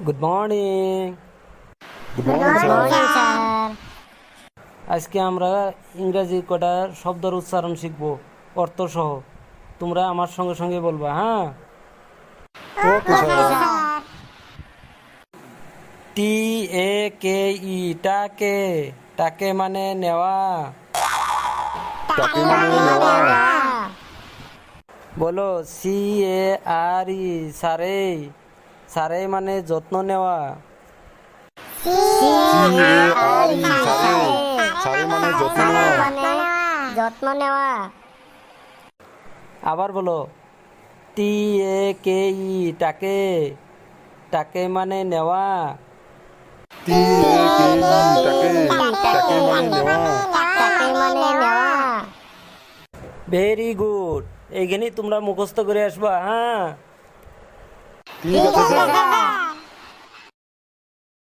Good morning. Good morning sir. আজকে আমরা ইংরেজি কটা শব্দের উচ্চারণ শিখব অর্থ সহ। তোমরা আমার সঙ্গে সঙ্গে বলবা, হ্যাঁ? Okay sir. টি এ কে ই, টাকে। টাকে মানে নেওয়া। টাকে মানে নেওয়া। বলো সি এ আর ই, সারে। সারে মানে যত্ন নেওয়া। CARE সারে। সারে মানে যত্ন নেওয়া। যত্ন নেওয়া। আবার বলো টি এ কে ই, টাকে। টাকে মানে নেওয়া। টাকে। টাকে মানে নেওয়া। তাকে মানে নেওয়া। Very good. এইখানেই তোমরা মুখস্থ করে আসবা, হ্যাঁ? ঠিক আছে স্যার।